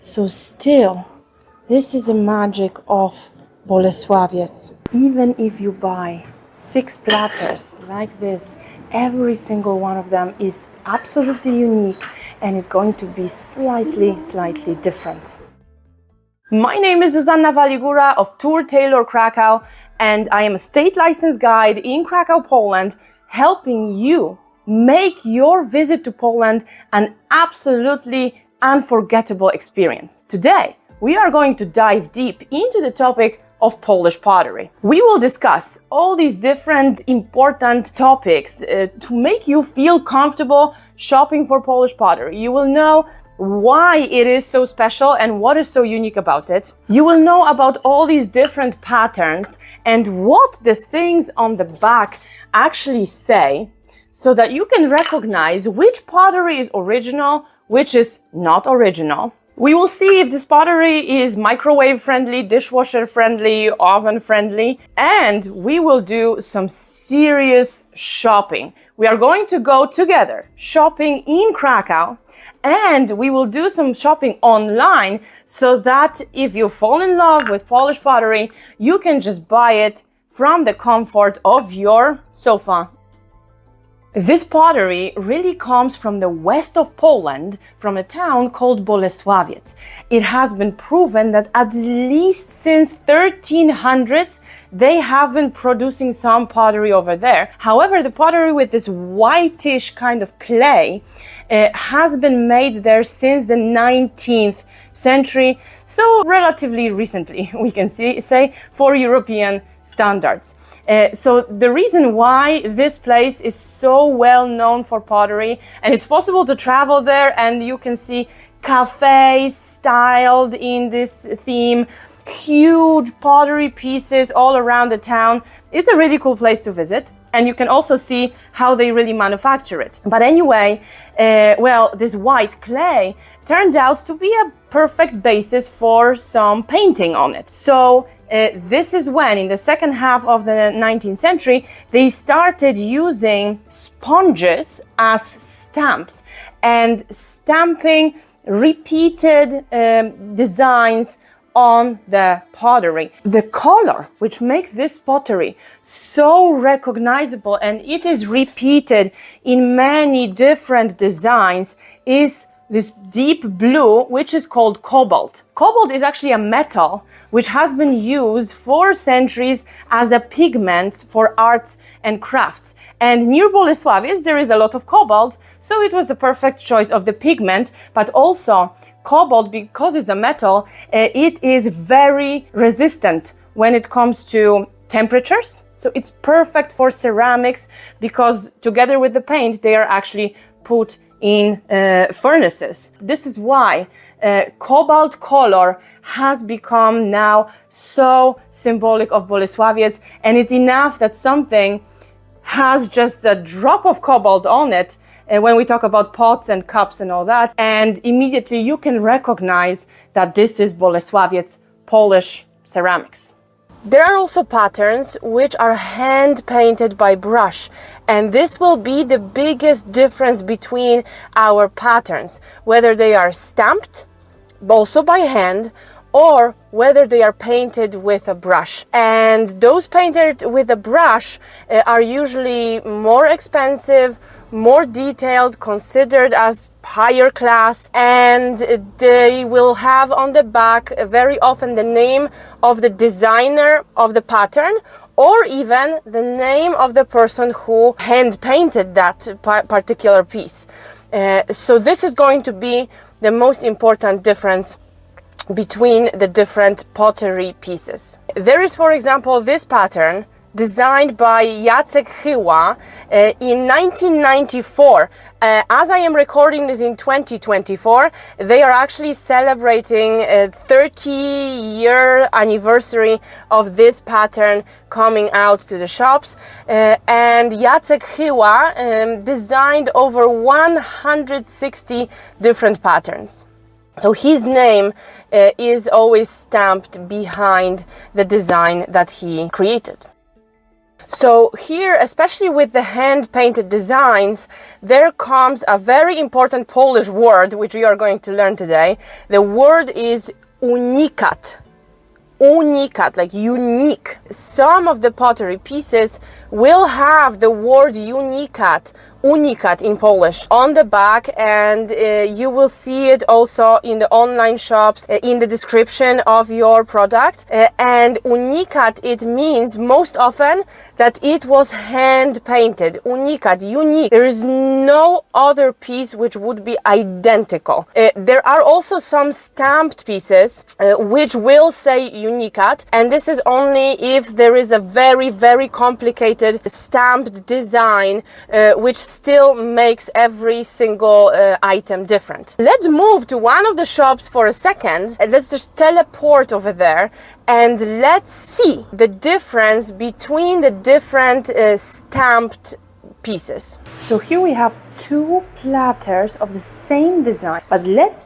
So still, this is the magic of Bolesławiec. Even if you buy 6 platters like this, every single one of them is absolutely unique and is going to be slightly different. My name is Zuzanna of Tour Tailor Krakow, and I am a state licensed guide in Krakow, Poland, helping you make your visit to Poland an absolutely unforgettable experience. Today, we are going to dive deep into the topic of Polish pottery. We will discuss all these different important topics to make you feel comfortable shopping for Polish pottery. You will know why it is so special and what is so unique about it. You will know about all these different patterns and what the things on the back actually say, so that you can recognize which pottery is original, which is not original. We will see if this pottery is microwave friendly, dishwasher friendly, oven friendly, and we will do some serious shopping. We are going to go together shopping in Krakow, and we will do some shopping online so that if you fall in love with Polish pottery, you can just buy it from the comfort of your sofa. This pottery really comes from the west of Poland, from a town called Bolesławiec. It has been proven that at least since 1300s, they have been producing some pottery over there. However, the pottery with this whitish kind of clay has been made there since the 19th century, so relatively recently, we can say, for European standards. So the reason why this place is so well known for pottery, and it's possible to travel there and you can see cafes styled in this theme, huge pottery pieces all around the town. It's a really cool place to visit, and you can also see how they really manufacture it. But anyway, this white clay turned out to be a perfect basis for some painting on it. So this is when, in the second half of the 19th century, they started using sponges as stamps and stamping repeated designs on the pottery. The color which makes this pottery so recognizable, and it is repeated in many different designs, is this deep blue, which is called cobalt. Cobalt is actually a metal which has been used for centuries as a pigment for arts and crafts. And near Bolesławiec, there is a lot of cobalt, so it was the perfect choice of the pigment. But also, cobalt, because it's a metal, it is very resistant when it comes to temperatures. So it's perfect for ceramics, because together with the paint, they are actually put in furnaces. This is why cobalt color has become now so symbolic of Bolesławiec, and it's enough that something has just a drop of cobalt on it when we talk about pots and cups and all that, and immediately you can recognize that this is Bolesławiec Polish ceramics. There are also patterns which are hand painted by brush, and this will be the biggest difference between our patterns, whether they are stamped also by hand or whether they are painted with a brush. And those painted with a brush are usually more expensive, more detailed, considered as higher class, and they will have on the back very often the name of the designer of the pattern, or even the name of the person who hand painted that particular piece. So this is going to be the most important difference between the different pottery pieces. There is, for example, this pattern designed by Jacek Chyła in 1994. As I am recording this in 2024, they are actually celebrating a 30-year anniversary of this pattern coming out to the shops. And Jacek Chyła designed over 160 different patterns. So his name is always stamped behind the design that he created. So here, especially with the hand-painted designs, there comes a very important Polish word, which we are going to learn today. The word is unikat. Unikat, like unique. Some of the pottery pieces will have the word unikat in Polish on the back, and you will see it also in the online shops in the description of your product. And unikat, it means most often that it was hand painted. Unikat, unique. There is no other piece which would be identical. There are also some stamped pieces which will say unikat, and this is only if there is a very, very complicated stamped design which still makes every single item different. Let's move to one of the shops for a second, and let's just teleport over there and let's see the difference between the different stamped pieces. So here we have two platters of the same design, but let's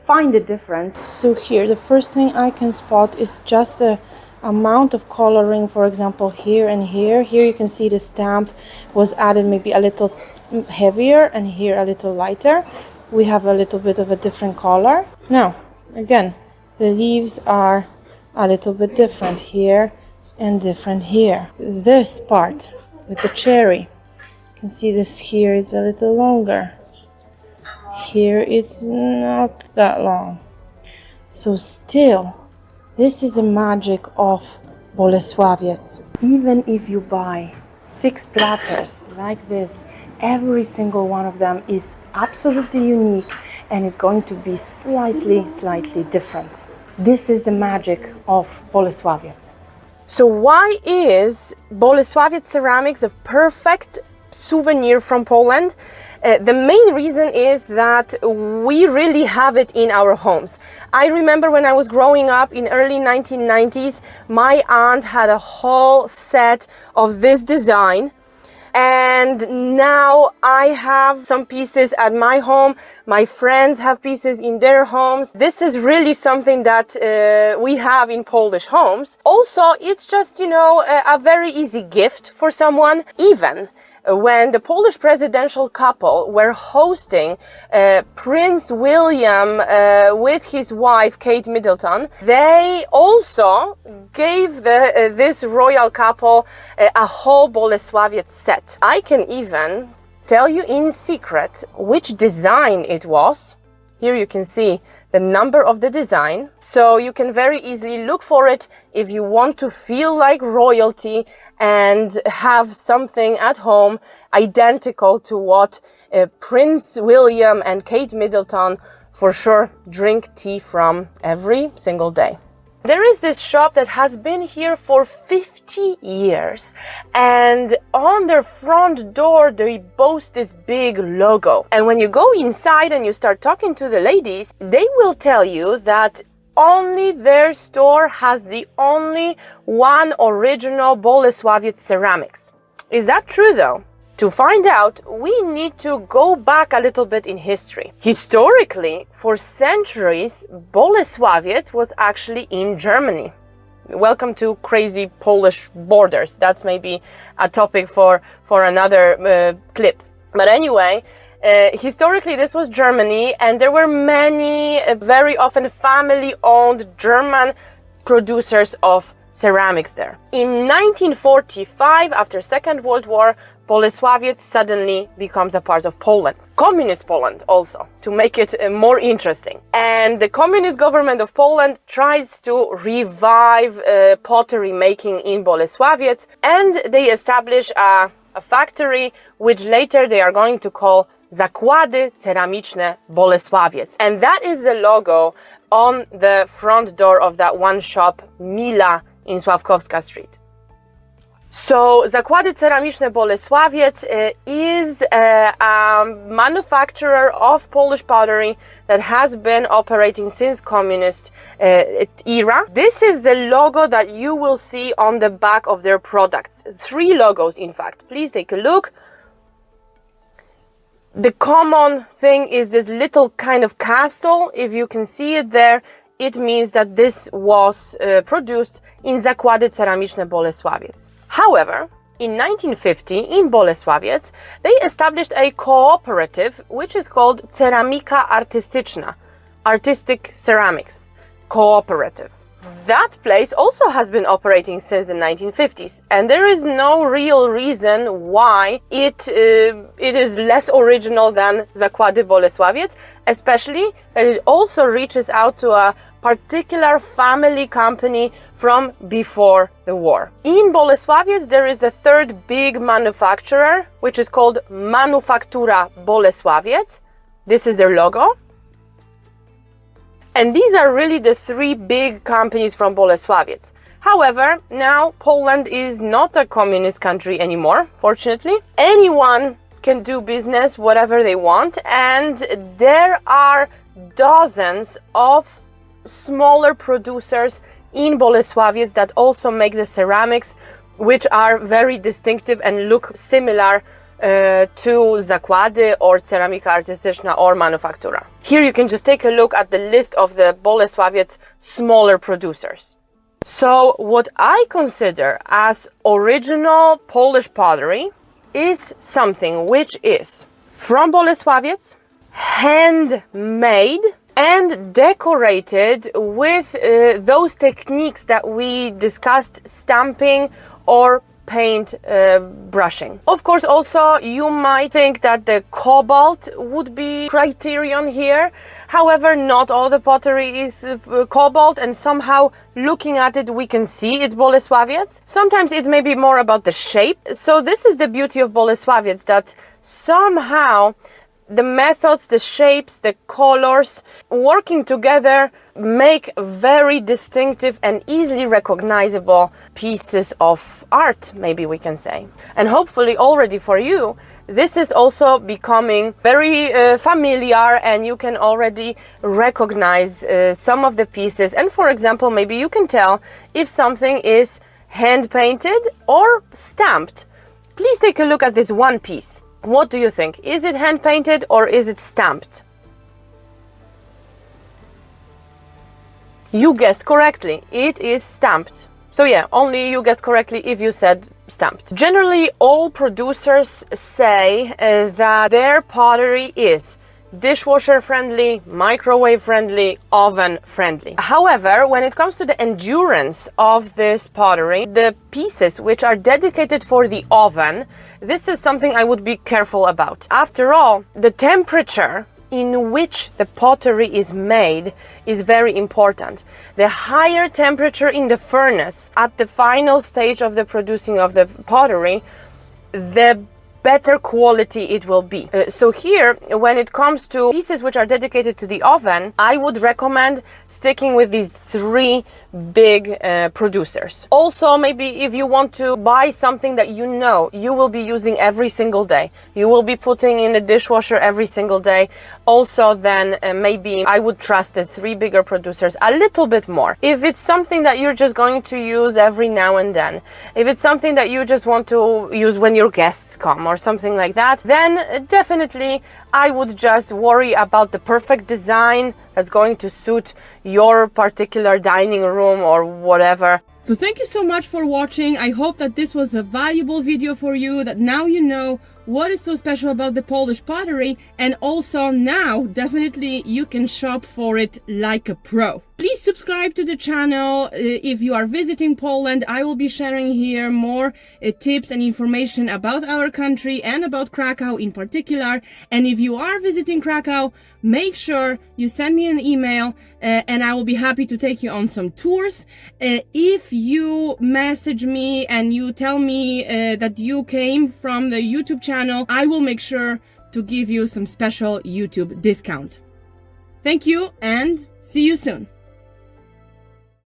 find the difference. So here the first thing I can spot is just the amount of coloring, for example, here and here. Here you can see the stamp was added maybe a little heavier, and here a little lighter. We have a little bit of a different color. Now, again, the leaves are a little bit different here and different here. This part with the cherry, you can see this here, it's a little longer. Here it's not that long. So still, this is the magic of Bolesławiec. Even if you buy 6 platters like this, every single one of them is absolutely unique and is going to be slightly different. This is the magic of Bolesławiec. So why is Bolesławiec ceramics the perfect souvenir from Poland? The main reason is that we really have it in our homes. I remember when I was growing up in early 1990s, my aunt had a whole set of this design. And now I have some pieces at my home. My friends have pieces in their homes. This is really something that we have in Polish homes. Also, it's just, a very easy gift for someone. Even when the Polish presidential couple were hosting Prince William with his wife Kate Middleton, they also gave this royal couple a whole Bolesławiec set. I can even tell you in secret which design it was. Here you can see the number of the design, so you can very easily look for it if you want to feel like royalty and have something at home identical to what Prince William and Kate Middleton for sure drink tea from every single day. There is this shop that has been here for 50 years, and on their front door they boast this big logo. And when you go inside and you start talking to the ladies, they will tell you that only their store has the only one original Bolesławiec ceramics. Is that true though? To find out, we need to go back a little bit in history. Historically, for centuries, Bolesławiec was actually in Germany. Welcome to crazy Polish borders. That's maybe a topic for another clip. But anyway, historically this was Germany, and there were many, very often family-owned German producers of ceramics there. In 1945, after Second World War, Bolesławiec suddenly becomes a part of Poland. Communist Poland also, to make it more interesting. And the communist government of Poland tries to revive pottery making in Bolesławiec, and they establish a factory which later they are going to call Zakłady Ceramiczne Bolesławiec. And that is the logo on the front door of that one shop, Mila, in Sławkowska Street. So Zakłady Ceramiczne Bolesławiec is a manufacturer of Polish pottery that has been operating since communist era. This is the logo that you will see on the back of their products. 3 logos, in fact. Please take a look. The common thing is this little kind of castle. If you can see it there, it means that this was produced in Zakłady Ceramiczne Bolesławiec. However, In 1950, in Bolesławiec, they established a cooperative which is called Ceramika Artystyczna, Artistic Ceramics Cooperative. That place also has been operating since the 1950s, and there is no real reason why it is less original than Zakłady Bolesławiec, especially that it also reaches out to a particular family company from before the war. In Bolesławiec, there is a third big manufacturer, which is called Manufaktura Bolesławiec. This is their logo. And these are really the three big companies from Bolesławiec. However, now Poland is not a communist country anymore, fortunately. Anyone can do business whatever they want, and there are dozens of smaller producers in Bolesławiec that also make the ceramics, which are very distinctive and look similar to Zakłady or Ceramika Artystyczna or Manufaktura. Here you can just take a look at the list of the Bolesławiec smaller producers. So what I consider as original Polish pottery is something which is from Bolesławiec, handmade and decorated with those techniques that we discussed, stamping or paint brushing. Of course, also you might think that the cobalt would be criterion here. However, not all the pottery is cobalt, and somehow looking at it we can see it's Bolesławiec. Sometimes it may be more about the shape. So this is the beauty of Bolesławiec, that somehow the methods, the shapes, the colors working together make very distinctive and easily recognizable pieces of art, maybe we can say. And hopefully already for you, this is also becoming very familiar, and you can already recognize some of the pieces. And for example, maybe you can tell if something is hand painted or stamped. Please take a look at this one piece. What do you think? Is it hand painted or is it stamped? You guessed correctly. It is stamped. So yeah, only you guessed correctly if you said stamped. Generally, all producers say that their pottery is dishwasher friendly, microwave friendly, oven friendly. However, when it comes to the endurance of this pottery, the pieces which are dedicated for the oven, this is something I would be careful about. After all, the temperature in which the pottery is made is very important. The higher temperature in the furnace at the final stage of the producing of the pottery, the better quality it will be. So here, when it comes to pieces which are dedicated to the oven, I would recommend sticking with these three big producers. Also, maybe if you want to buy something that you know you will be using every single day, you will be putting in the dishwasher every single day, also then maybe I would trust the three bigger producers a little bit more. If it's something that you're just going to use every now and then, if it's something that you just want to use when your guests come or something like that, then definitely I would just worry about the perfect design that's going to suit your particular dining room or whatever. So thank you so much for watching. I hope that this was a valuable video for you, that now you know what is so special about the Polish pottery, and also now definitely you can shop for it like a pro. Please subscribe to the channel if you are visiting Poland. I will be sharing here more tips and information about our country and about Krakow in particular. And if you are visiting Krakow, make sure you send me an email and I will be happy to take you on some tours. If you message me and you tell me that you came from the YouTube channel, I will make sure to give you some special YouTube discount. Thank you and see you soon.